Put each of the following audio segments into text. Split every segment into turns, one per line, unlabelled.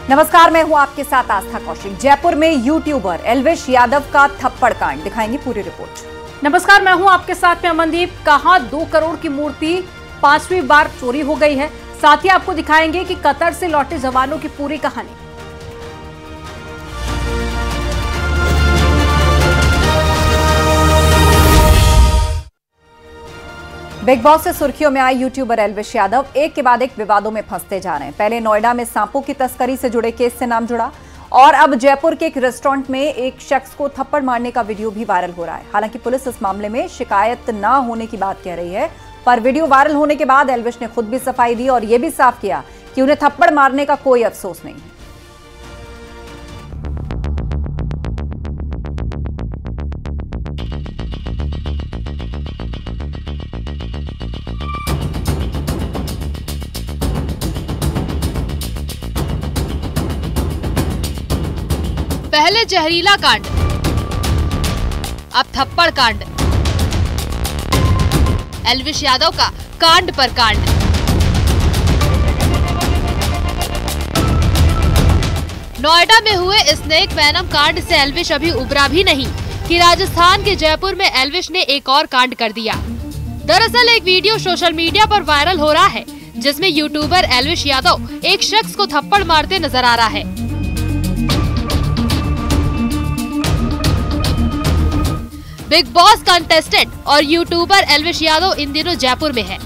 नमस्कार, मैं हूं आपके साथ आस्था कौशिक। जयपुर में यूट्यूबर एल्विश यादव का थप्पड़ कांड, दिखाएंगे पूरी रिपोर्ट।
नमस्कार, मैं हूं आपके साथ में अमनदीप। कहां 2 करोड़ की मूर्ति 5वीं बार चोरी हो गई है। साथ ही आपको दिखाएंगे कि कतर से लौटे जवानों की पूरी कहानी।
बिग बॉस से सुर्खियों में आए यूट्यूबर एल्विश यादव एक के बाद एक विवादों में फंसते जा रहे हैं। पहले नोएडा में सांपों की तस्करी से जुड़े केस से नाम जुड़ा और अब जयपुर के एक रेस्टोरेंट में एक शख्स को थप्पड़ मारने का वीडियो भी वायरल हो रहा है। हालांकि पुलिस इस मामले में शिकायत ना होने की बात कह रही है, पर वीडियो वायरल होने के बाद एल्विश ने खुद भी सफाई दी और यह भी साफ किया कि उन्हें थप्पड़ मारने का कोई अफसोस नहीं है।
पहले जहरीला कांड, अब थप्पड़ कांड। एल्विश यादव का कांड पर कांड। नोएडा में हुए स्नेक वेनम कांड से एल्विश अभी उबरा भी नहीं कि राजस्थान के जयपुर में एल्विश ने एक और कांड कर दिया। दरअसल एक वीडियो सोशल मीडिया पर वायरल हो रहा है जिसमें यूट्यूबर एल्विश यादव एक शख्स को थप्पड़ मारते नजर आ रहा है। बिग बॉस कंटेस्टेंट और यूट्यूबर एल्विश यादव इन दिनों जयपुर में है,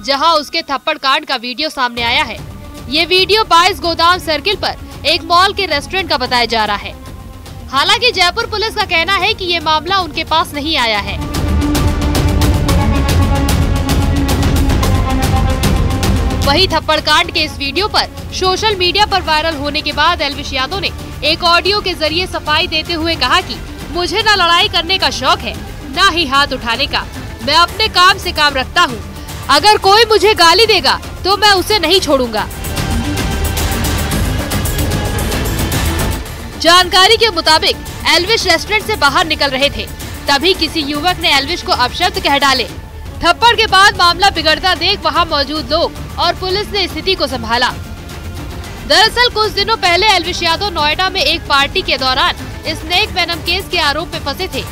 जहां उसके थप्पड़ कांड का वीडियो सामने आया है। ये वीडियो 22 गोदाम सर्किल पर एक मॉल के रेस्टोरेंट का बताया जा रहा है। हालांकि जयपुर पुलिस का कहना है कि ये मामला उनके पास नहीं आया है। वही थप्पड़ कांड के इस वीडियो पर सोशल मीडिया पर वायरल होने के बाद एल्विश यादव ने एक ऑडियो के जरिए सफाई देते हुए कहा कि मुझे ना लड़ाई करने का शौक है, ना ही हाथ उठाने का। मैं अपने काम से काम रखता हूँ। अगर कोई मुझे गाली देगा तो मैं उसे नहीं छोड़ूंगा। जानकारी के मुताबिक एल्विश रेस्टोरेंट से बाहर निकल रहे थे, तभी किसी युवक ने एल्विश को अपशब्द कह डाले। थप्पड़ के बाद मामला बिगड़ता देख वहाँ मौजूद लोग और पुलिस ने स्थिति को संभाला। दरअसल कुछ दिनों पहले एल्विश यादव नोएडा में एक पार्टी के दौरान स्नेक वेनम केस के आरोप में फंसे थे,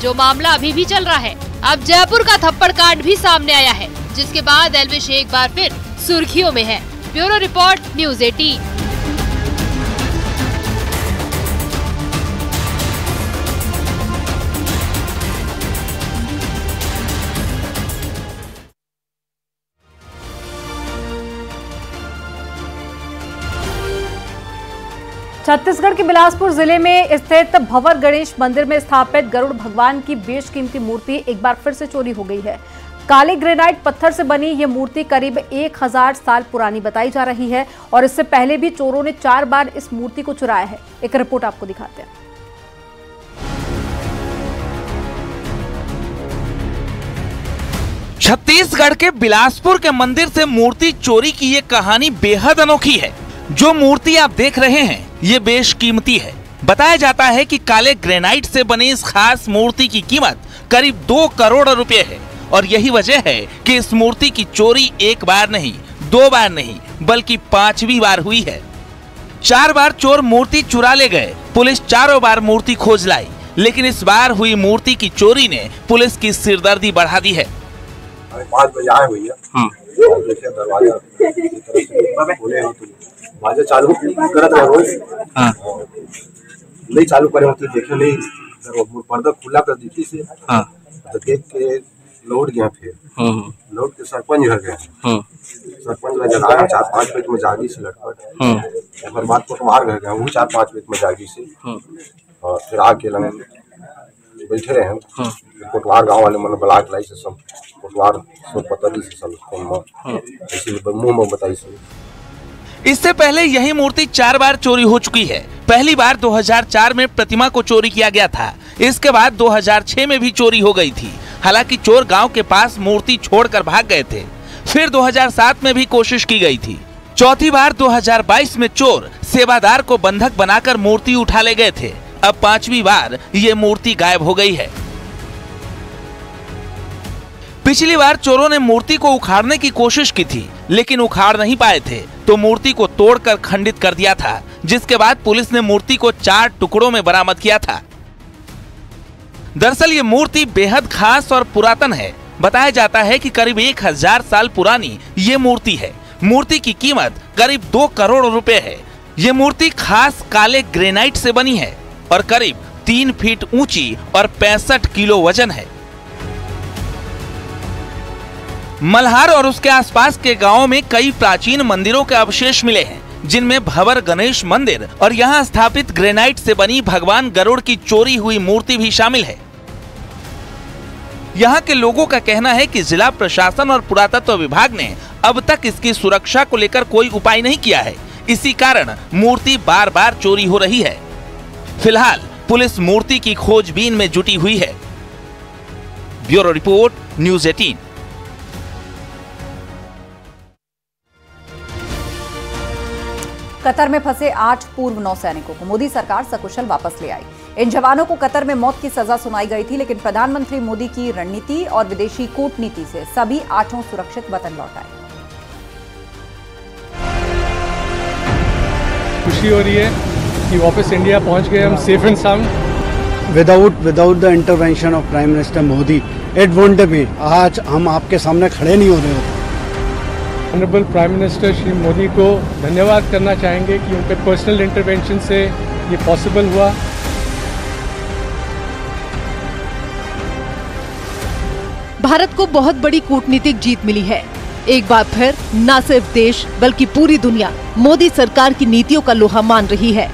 जो मामला अभी भी चल रहा है। अब जयपुर का थप्पड़ कांड भी सामने आया है, जिसके बाद एल्विश एक बार फिर सुर्खियों में है। Bureau report, news 18।
छत्तीसगढ़ के बिलासपुर जिले में स्थित भंवर गणेश मंदिर में स्थापित गरुड़ भगवान की बेशकीमती मूर्ति एक बार फिर से चोरी हो गई है। काले ग्रेनाइट पत्थर से बनी ये मूर्ति करीब 1000 साल पुरानी बताई जा रही है और इससे पहले भी चोरों ने 4 बार इस मूर्ति को चुराया है। एक रिपोर्ट आपको दिखाते हैं।
छत्तीसगढ़ के बिलासपुर के मंदिर से मूर्ति चोरी की ये कहानी बेहद अनोखी है। जो मूर्ति आप देख रहे हैं ये बेशकीमती है। बताया जाता है कि काले ग्रेनाइट से बनी इस खास मूर्ति की कीमत करीब 2 करोड़ रुपए है और यही वजह है कि इस मूर्ति की चोरी एक बार नहीं, 2 बार नहीं, बल्कि 5वीं बार हुई है। 4 बार चोर मूर्ति चुरा ले गए। पुलिस 4 बार मूर्ति खोज लाई, लेकिन इस बार हुई मूर्ति की चोरी ने पुलिस की सिरदर्दी बढ़ा दी है।
5 बजे आए हुई है। दरवाजा चालू करत रहे रोज। नहीं चालू करे मतलब देखे नहीं, पर्दा खुला कर दी से तो देख के लौट गया। फिर लौट के सरपंच घर गए। सरपंच का जगह 4-5 बजे में जागी से लटपट। फिर बात पटवार घर गया, वो 4-5 बजे में जागी से और फिर आके लगे बैठे रहे हैं। पटवार गाँव वाले मतलब ब्लाक लाई से सब पटवार सब पता से सब मुँह में बताई से।
इससे पहले यही मूर्ति 4 बार चोरी हो चुकी है। पहली बार 2004 में प्रतिमा को चोरी किया गया था। इसके बाद 2006 में भी चोरी हो गई थी। हालांकि चोर गांव के पास मूर्ति छोड़कर भाग गए थे। फिर 2007 में भी कोशिश की गई थी। चौथी बार 2022 में चोर सेवादार को बंधक बनाकर मूर्ति उठा ले गए थे। अब 5वीं बार ये मूर्ति गायब हो गई है। पिछली बार चोरों ने मूर्ति को उखाड़ने की कोशिश की थी, लेकिन उखाड़ नहीं पाए थे, तो तो मूर्ति को तोड़कर खंडित कर दिया था, जिसके बाद पुलिस ने मूर्ति को 4 टुकड़ों में बरामद किया था। दरअसल ये मूर्ति बेहद खास और पुरातन है। बताया जाता है कि करीब 1000 साल पुरानी ये मूर्ति है। मूर्ति की कीमत करीब 2 करोड़ रुपए है। ये मूर्ति खास काले ग्रेनाइट से बनी है और करीब 3 फीट ऊंची और 65 किलो वजन है। मल्हार और उसके आसपास के गांवों में कई प्राचीन मंदिरों के अवशेष मिले हैं, जिनमें भंवर गणेश मंदिर और यहां स्थापित ग्रेनाइट से बनी भगवान गरुड़ की चोरी हुई मूर्ति भी शामिल है। यहां के लोगों का कहना है कि जिला प्रशासन और पुरातत्व विभाग ने अब तक इसकी सुरक्षा को लेकर कोई उपाय नहीं किया है। इसी कारण मूर्ति बार बार चोरी हो रही है। फिलहाल पुलिस मूर्ति की खोजबीन में जुटी हुई है। Bureau report, news 18।
कतर में फंसे 8 पूर्व नौसैनिकों को मोदी सरकार सकुशल वापस ले आई। इन जवानों को कतर में मौत की सजा सुनाई गई थी, लेकिन प्रधानमंत्री मोदी की रणनीति और विदेशी कूटनीति से सभी 8 सुरक्षित वतन लौट आए।
खुशी हो रही है कि वापस इंडिया पहुंच गए हम safe and sound.
Without the intervention of prime minister Modi it wouldn't be. आज हम आपके सामने खड़े नहीं हो रहे होते।
Honourable prime minister Shri Modi को धन्यवाद करना चाहेंगे कि उनके पर्सनल इंटरवेंशन से ये पॉसिबल हुआ।
भारत को बहुत बड़ी कूटनीतिक जीत मिली है। एक बार फिर न सिर्फ देश बल्कि पूरी दुनिया मोदी सरकार की नीतियों का लोहा मान रही है।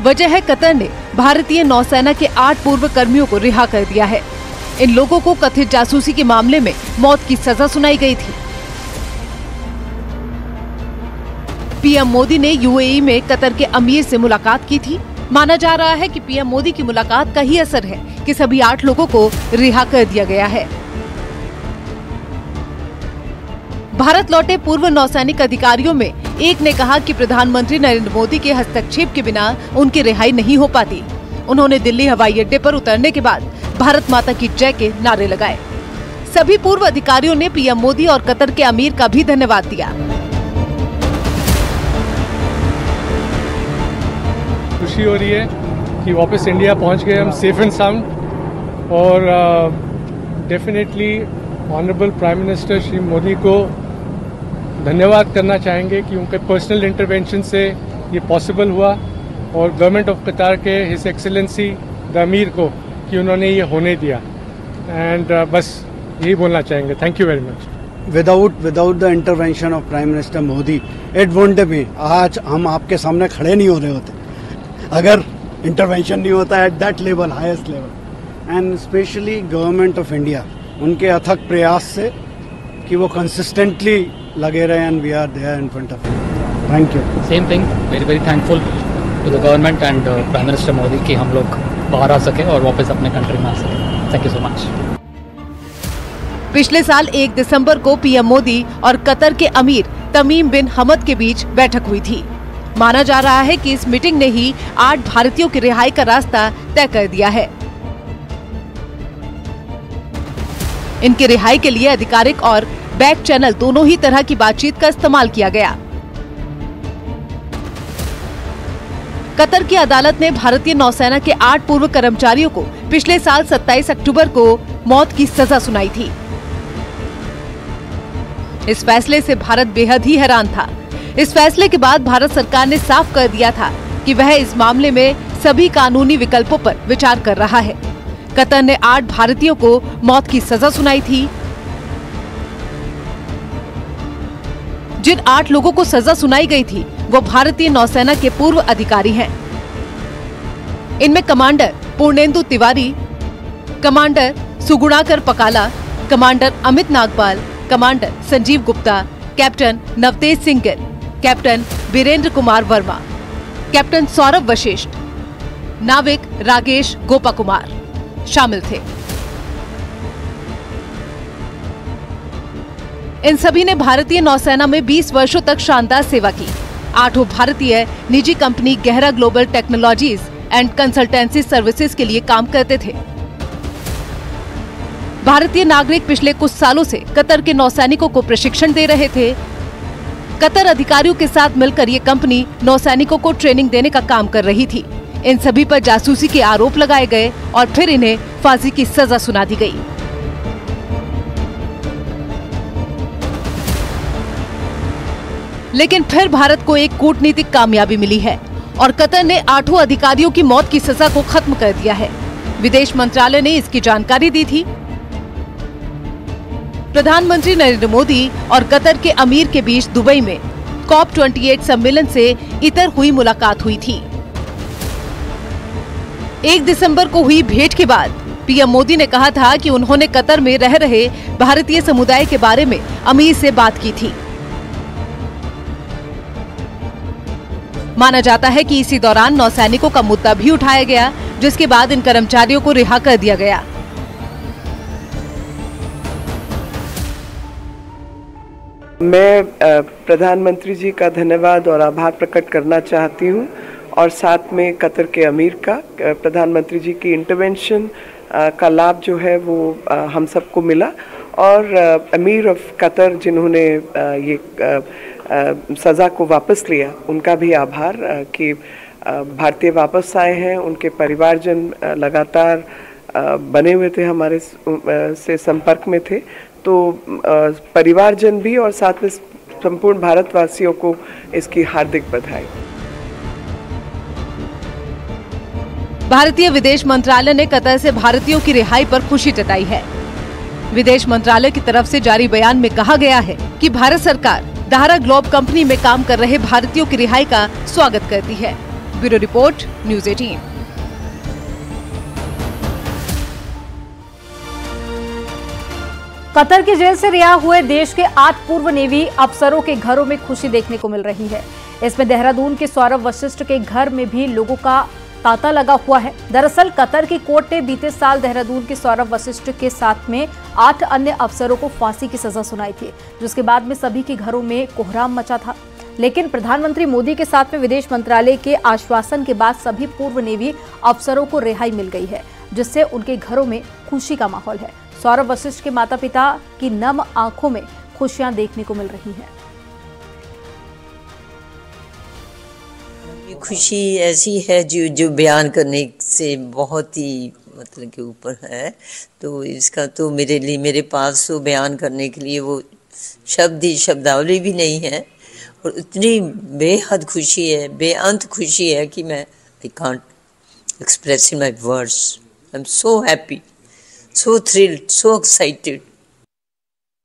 वजह है कतर ने भारतीय नौसेना के 8 पूर्व कर्मियों को रिहा कर दिया है। इन लोगों को कथित जासूसी के मामले में मौत की सजा सुनाई गई थी। पीएम मोदी ने यूएई में कतर के अमीर से मुलाकात की थी। माना जा रहा है कि पीएम मोदी की मुलाकात का ही असर है कि सभी 8 लोगों को रिहा कर दिया गया है। भारत लौटे पूर्व नौसैनिक अधिकारियों में एक ने कहा कि प्रधानमंत्री नरेंद्र मोदी के हस्तक्षेप के बिना उनकी रिहाई नहीं हो पाती। उन्होंने दिल्ली हवाई अड्डे पर उतरने के बाद भारत माता की जय के नारे लगाए। सभी पूर्व अधिकारियों ने पीएम मोदी और कतर के अमीर का भी धन्यवाद दिया।
खुशी हो रही है कि वापस इंडिया पहुंच गए हम सेफ एंड साउंड और definitely honourable prime minister Shri Modi को धन्यवाद करना चाहेंगे कि उनके पर्सनल इंटरवेंशन से ये पॉसिबल हुआ और गवर्नमेंट ऑफ कतार के हिज एक्सेलेंसी द अमीर को कि उन्होंने ये होने दिया। एंड बस यही बोलना चाहेंगे। Thank you very much.
Without the intervention of prime minister Modi it wouldn't be. आज हम आपके सामने खड़े नहीं हो रहे होते अगर इंटरवेंशन नहीं होता at that level, highest level. And specially government of India, उनके अथक प्रयास से कि वो कंसिस्टेंटली लगे रहे and we are there in front of you. Thank you.
Same thing, very thankful to the government and prime minister Modi कि हम लोग बाहर आ सके और वापस अपने कंट्री में आ सके। Thank you so much.
पिछले साल 1 दिसंबर को पीएम मोदी और कतर के अमीर तमीम बिन हमद के बीच बैठक हुई थी। माना जा रहा है कि इस मीटिंग ने ही 8 भारतीयों की रिहाई का रास्ता तय कर दिया है। इनकी रिहाई के लिए आधिकारिक और बैक चैनल दोनों ही तरह की बातचीत का इस्तेमाल किया गया। कतर की अदालत ने भारतीय नौसेना के 8 पूर्व कर्मचारियों को पिछले साल 27 अक्टूबर को मौत की सजा सुनाई थी। इस फैसले से भारत बेहद ही हैरान था। इस फैसले के बाद भारत सरकार ने साफ कर दिया था कि वह इस मामले में सभी कानूनी विकल्पों पर विचार कर रहा है। कतर ने 8 भारतीयों को मौत की सजा सुनाई थी। जिन 8 लोगों को सजा सुनाई गई थी वो भारतीय नौसेना के पूर्व अधिकारी हैं। इनमें commander Purnendu Tiwari, commander Sugunakar Pakala, commander Amit Nagpal, commander Sanjeev Gupta, captain Navtej Singh Gill, captain Virendra Kumar Verma, captain Saurabh Vashisht, नाविक राकेश गोपा कुमार शामिल थे। इन सभी ने भारतीय नौसेना में 20 वर्षों तक शानदार सेवा की। 8 भारतीय निजी कंपनी गहरा global technologies and consultancy services के लिए काम करते थे। भारतीय नागरिक पिछले कुछ सालों से कतर के नौसैनिकों को प्रशिक्षण दे रहे थे। कतर अधिकारियों के साथ मिलकर ये कंपनी नौसैनिकों को ट्रेनिंग देने का काम कर रही थी। इन सभी पर जासूसी के आरोप लगाए गए और फिर इन्हें फांसी की सजा सुना दी गई। लेकिन फिर भारत को एक कूटनीतिक कामयाबी मिली है और कतर ने 8 अधिकारियों की मौत की सजा को खत्म कर दिया है। विदेश मंत्रालय ने इसकी जानकारी दी थी। प्रधानमंत्री नरेंद्र मोदी और कतर के अमीर के बीच दुबई में COP28 सम्मेलन से इतर हुई मुलाकात हुई थी। 1 दिसंबर को हुई भेंट के बाद पीएम मोदी ने कहा था कि उन्होंने कतर में रह रहे भारतीय समुदाय के बारे में अमीर से बात की थी। माना जाता है कि इसी दौरान नौसैनिकों का मुद्दा भी उठाया गया, जिसके बाद इन कर्मचारियों को रिहा कर दिया गया।
मैं प्रधानमंत्री जी का धन्यवाद और आभार प्रकट करना चाहती हूं और साथ में कतर के अमीर का। प्रधानमंत्री जी की इंटरवेंशन का लाभ जो है वो हम सबको मिला और अमीर ऑफ कतर जिन्होंने ये सज़ा को वापस लिया, उनका भी आभार कि भारतीय वापस आए हैं। उनके परिवारजन लगातार बने हुए थे, हमारे से संपर्क में थे, तो परिवारजन भी और साथ में संपूर्ण भारतवासियों को इसकी हार्दिक बधाई।
भारतीय विदेश मंत्रालय ने कतर से भारतीयों की रिहाई पर खुशी जताई है। विदेश मंत्रालय की तरफ से जारी बयान में कहा गया है कि भारत सरकार दारा ग्लोब कंपनी में काम कर रहे भारतीयों की रिहाई का स्वागत करती है। Bureau report, news 18।
कतर की जेल से रिहा हुए देश के 8 पूर्व नेवी अफसरों के घरों में खुशी देखने को मिल रही है। इसमें देहरादून के सौरभ वशिष्ठ के घर में भी लोगों का तांता लगा हुआ है। दरअसल कतर की कोर्ट ने बीते साल देहरादून के सौरभ वशिष्ठ के साथ में 8 अन्य अफसरों को फांसी की सजा सुनाई थी, जिसके बाद में सभी के घरों में कोहराम मचा था। लेकिन प्रधानमंत्री मोदी के साथ में विदेश मंत्रालय के आश्वासन के बाद सभी पूर्व नेवी अफसरों को रिहाई मिल गई है, जिससे उनके घरों में खुशी का माहौल है। सौरभ वशिष्ठ के माता पिता की नम आंखों में खुशियां देखने को मिल रही हैं।
खुशी ऐसी है जो बयान करने से बहुत ही मतलब के ऊपर है। तो इसका तो मेरे पास तो बयान करने के लिए वो शब्दावली भी नहीं है और इतनी बेहद खुशी है, बेअंत खुशी है कि मैं I can't express in my words. I am so happy, so thrilled, so excited.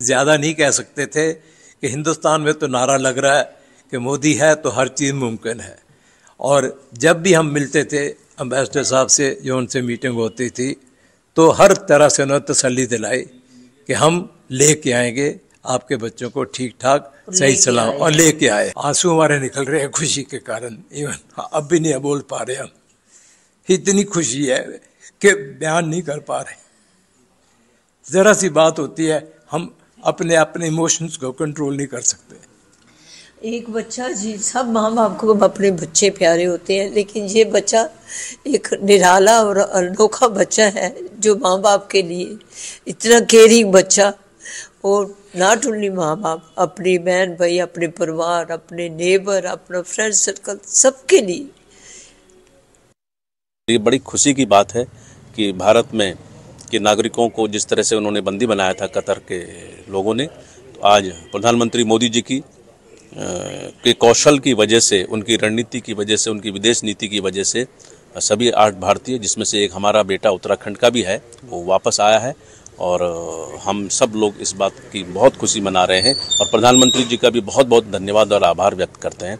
ज़्यादा नहीं कह सकते थे कि हिंदुस्तान में तो नारा लग रहा है कि मोदी है तो हर चीज़ मुमकिन है। और जब भी हम मिलते थे एम्बेसडर साहब से, जो उनसे मीटिंग होती थी, तो हर तरह से उन्होंने तसल्ली दिलाई कि हम लेके आएंगे आपके बच्चों को ठीक ठाक सही सलाम, और लेके आए। आंसू हमारे निकल रहे हैं खुशी के कारण। इवन अब भी नहीं बोल पा रहे हम, इतनी खुशी है कि बयान नहीं कर पा रहे। ज़रा सी बात होती है, हम अपने इमोशंस को कंट्रोल नहीं कर सकते।
एक बच्चा जी, सब माँ बाप को अपने बच्चे प्यारे होते हैं, लेकिन ये बच्चा एक निराला और अनोखा बच्चा है जो माँ बाप के लिए इतना केयरिंग बच्चा। और नॉट ओनली माँ बाप, अपनी बहन भाई, अपने परिवार, अपने नेबर, अपना फ्रेंड सर्कल, सबके लिए
ये बड़ी खुशी की बात है कि भारत में के नागरिकों को जिस तरह से उन्होंने बंदी बनाया था कतर के लोगों ने, तो आज प्रधानमंत्री मोदी जी की के कौशल की वजह से, उनकी रणनीति की वजह से, उनकी विदेश नीति की वजह से सभी 8 भारतीय, जिसमें से एक हमारा बेटा उत्तराखंड का भी है, वो वापस आया है। और हम सब लोग इस बात की बहुत खुशी मना रहे हैं और प्रधानमंत्री जी का भी बहुत बहुत धन्यवाद और आभार व्यक्त करते हैं।